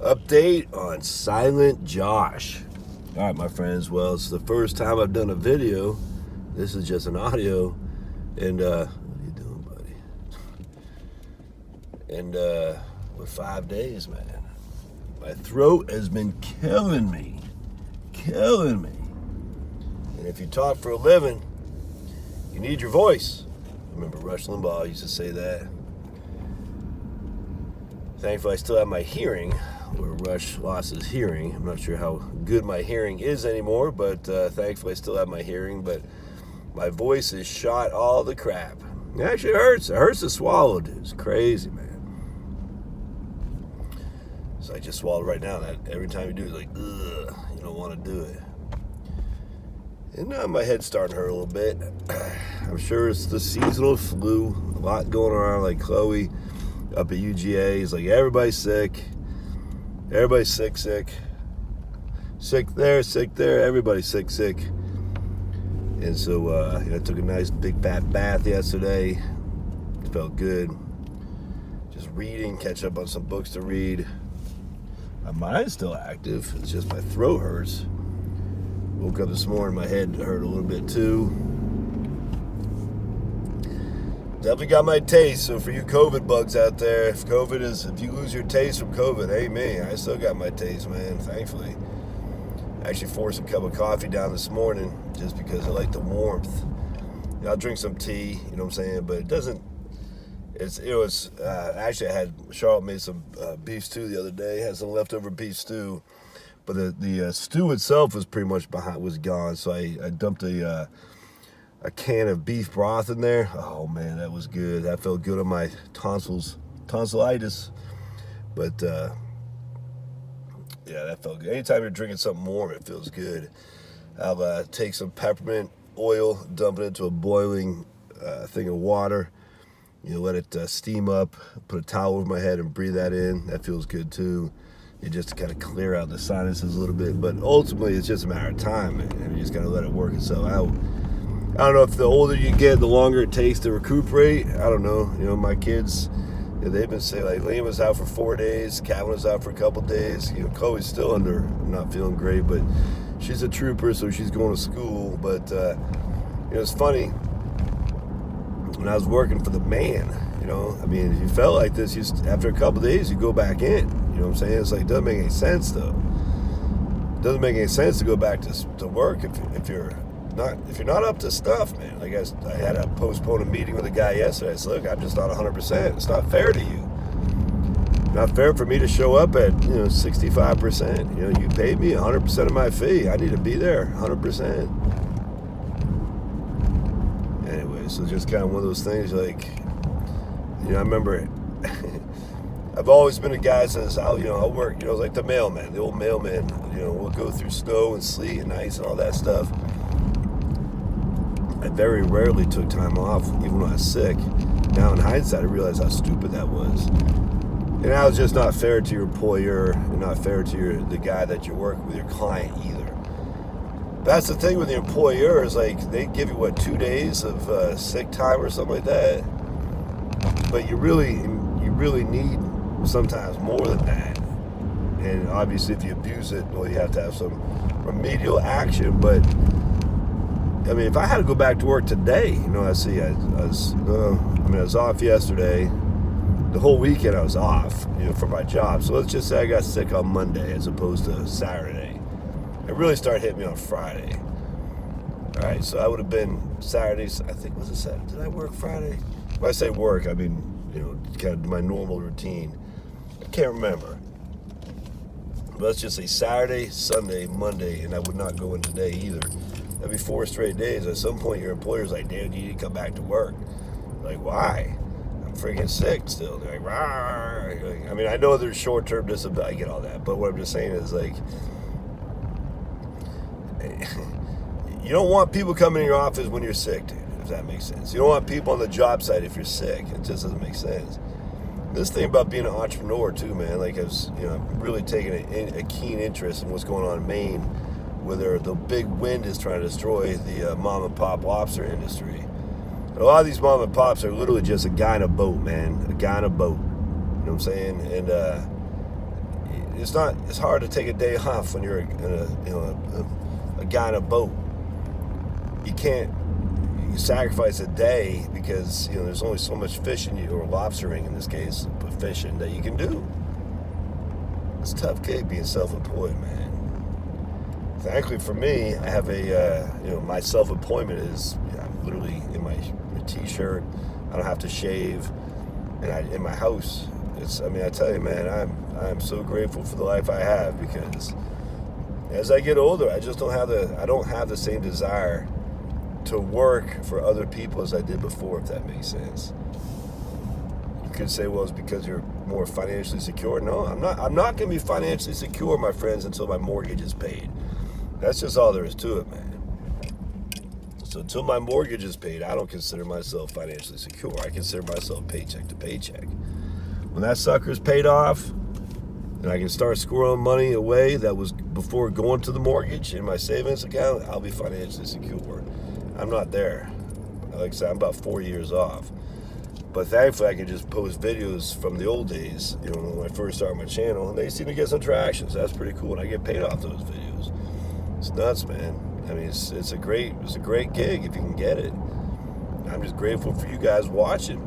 Update on Silent Josh. All right, my friends. Well, it's the first time I've done a video. This is just an audio. And, what are you doing, buddy? And, we're 5 days, man. My throat has been killing me. Killing me. And if you talk for a living, you need your voice. Remember Rush Limbaugh used to say that. Thankfully, I still have my hearing, where Rush lost his hearing. I'm not sure how good my hearing is anymore, but thankfully I still have my hearing. But my voice is shot all the crap. It actually hurts. It hurts to swallow, dude. It's crazy, man. So I just swallowed right now. That every time you do it, it's like, ugh, you don't want to do it. And now my head's starting to hurt a little bit. I'm sure it's the seasonal flu. A lot going around, like Chloe up at UGA. He's like, everybody's sick. Everybody's sick. Sick there. Everybody's sick. And so I took a nice big fat bath yesterday. It felt good. Just reading, catch up on some books to read. My mind's still active. It's just my throat hurts. Woke up this morning, my head hurt a little bit too. Definitely got my taste. So for you COVID bugs out there, if you lose your taste from COVID, hey me, I still got my taste, man. Thankfully, I actually forced a cup of coffee down this morning just because I like the warmth. I'll drink some tea, you know what I'm saying, but it doesn't. Actually I had Charlotte made some beef stew the other day. Had some leftover beef stew, but the stew itself was pretty much was gone. So I dumped a can of beef broth in there. Oh man, that was good. That felt good on my tonsillitis. But yeah, that felt good. Anytime you're drinking something warm, it feels good. I'll take some peppermint oil, dump it into a boiling thing of water. Let it steam up. Put a towel over my head and breathe that in. That feels good too. You just kind of clear out the sinuses a little bit. But ultimately, it's just a matter of time, man. And you just gotta let it work itself out. I don't know if the older you get, the longer it takes to recuperate. I don't know. My kids, they've been saying, like, Liam was out for 4 days, Calvin was out for a couple days. Chloe's still not feeling great, but she's a trooper, so she's going to school. But it's funny. When I was working for the man, if you felt like this, after a couple days, you go back in. You know what I'm saying? It's like, it doesn't make any sense, though. It doesn't make any sense to go back to work if you're not up to stuff, man. Like I had to postpone a meeting with a guy yesterday. I said, look, I'm just not 100%. It's not fair to you. Not fair for me to show up at 65%. You paid me 100% of my fee. I need to be there 100%. Anyway, so just kind of one of those things. Like, I remember. I've always been a guy that says, I'll work. Like the mailman, the old mailman. We'll go through snow and sleet and ice and all that stuff. I very rarely took time off, even when I was sick. Now, in hindsight, I realize how stupid that was. And that was just not fair to your employer and not fair to the guy that you're working with, your client either. That's the thing with the employer is like they give you, 2 days of sick time or something like that. But you really need sometimes more than that. And obviously, if you abuse it, well, you have to have some remedial action. But if I had to go back to work today, I was off yesterday. The whole weekend I was off, for my job. So let's just say I got sick on Monday as opposed to Saturday. It really started hitting me on Friday. All right, so I would have been Saturdays. I think, was it Saturday? Did I work Friday? When I say work, I mean, kind of my normal routine. I can't remember. But let's just say Saturday, Sunday, Monday, and I would not go in today either. That'd be 4 straight days. At some point, your employer's like, "Damn, you need to come back to work." Like, why? I'm freaking sick still. They're like, "Rawr." I know there's short-term disability. I get all that. But what I'm just saying is, like, you don't want people coming in your office when you're sick, dude, if that makes sense. You don't want people on the job site if you're sick. It just doesn't make sense. This thing about being an entrepreneur, too, man, like, I'm really taking a keen interest in what's going on in Maine, where the big wind is trying to destroy the mom and pop lobster industry. And a lot of these mom and pops are literally just a guy in a boat, man. A guy in a boat. You know what I'm saying? And it's hard to take a day off when you're a guy in a boat. You sacrifice a day because there's only so much fishing or lobstering in this case, but fishing that you can do. It's a tough gig being self-employed, man. Thankfully for me, I have my self-employment is I'm literally in my t-shirt. I don't have to shave, and in my house. I tell you, man, I'm so grateful for the life I have, because as I get older, I don't have the same desire to work for other people as I did before, if that makes sense. You could say, well, it's because you're more financially secure. No, I'm not going to be financially secure, my friends, until my mortgage is paid. That's just all there is to it, man. So until my mortgage is paid, I don't consider myself financially secure. I consider myself paycheck to paycheck. When that sucker's paid off, and I can start squirreling money away that was before going to the mortgage in my savings account, I'll be financially secure. I'm not there. Like I said, I'm about 4 years off. But thankfully, I can just post videos from the old days, when I first started my channel, and they seem to get some traction. So that's pretty cool, and I get paid off those videos. It's nuts, man. It's a great gig if you can get it. I'm just grateful for you guys watching.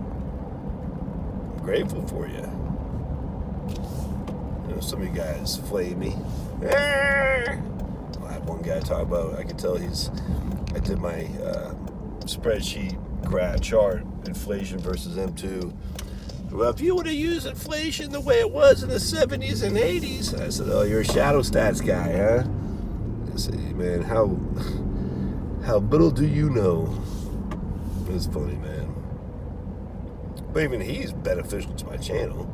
I'm grateful for you. Some of you guys flame me. I had one guy talk about, I could tell I did my spreadsheet chart, inflation versus M2. Well, if you would have used inflation the way it was in the 70s and 80s, I said, oh, you're a shadow stats guy, huh? I said, man, how little do you know? It's funny, man. But even he's beneficial to my channel.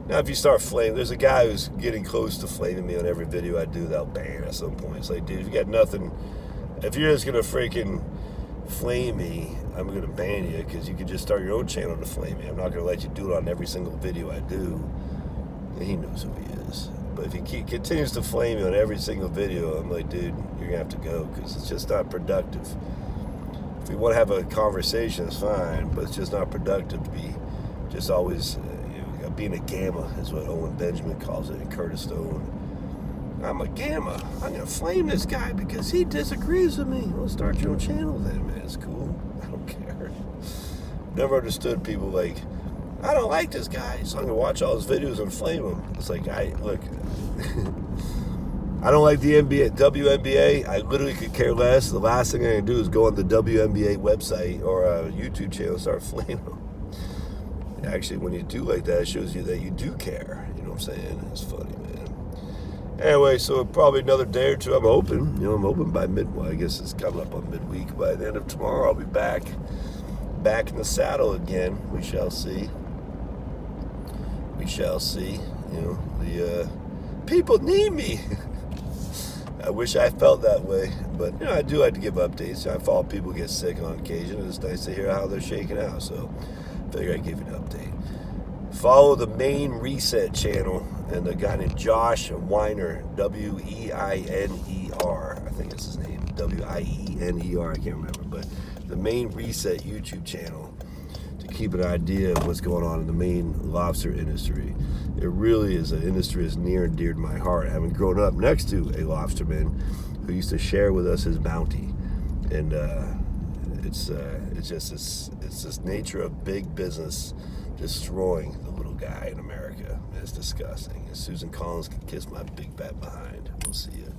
Now, if you start flaming, there's a guy who's getting close to flaming me on every video I do. They'll ban at some point. It's like, dude, if you got nothing, if you're just gonna freaking flame me, I'm gonna ban you, because you can just start your own channel to flame me. I'm not gonna let you do it on every single video I do. And he knows who he is. But if he continues to flame me on every single video, I'm like, dude, you're gonna have to go, because it's just not productive. If we want to have a conversation, it's fine, but it's just not productive to be just always. Being a gamma is what Owen Benjamin calls it, and Curtis Stone. I'm a gamma. I'm going to flame this guy because he disagrees with me. Well, start your own channel then, man. It's cool. I don't care. Never understood people like, I don't like this guy, so I'm going to watch all his videos and flame him. It's like, look, I don't like the WNBA. I literally could care less. The last thing I'm going to do is go on the WNBA website or a YouTube channel and start flaming them. Actually, when you do like that, it shows you that you do care. You know what I'm saying? It's funny, man. Anyway, so probably another day or two, I'm hoping. I'm hoping by I guess it's coming up on midweek. By the end of tomorrow, I'll be back in the saddle again. We shall see. We shall see. The people need me. I wish I felt that way, but I do like to give updates. I follow people get sick on occasion. It's nice to hear how they're shaking out. So figure I'd give you an update. Follow the Main Reset channel and the guy named Josh Weiner, Weiner, I think that's his name, Wiener, I can't remember, but the Main Reset YouTube channel to keep an idea of what's going on in the Maine lobster industry. It really is an industry that's near and dear to my heart, having grown up next to a lobsterman who used to share with us his bounty. And it's just this nature of big business destroying the little guy in America. It's disgusting. And Susan Collins can kiss my big fat behind. We'll see you.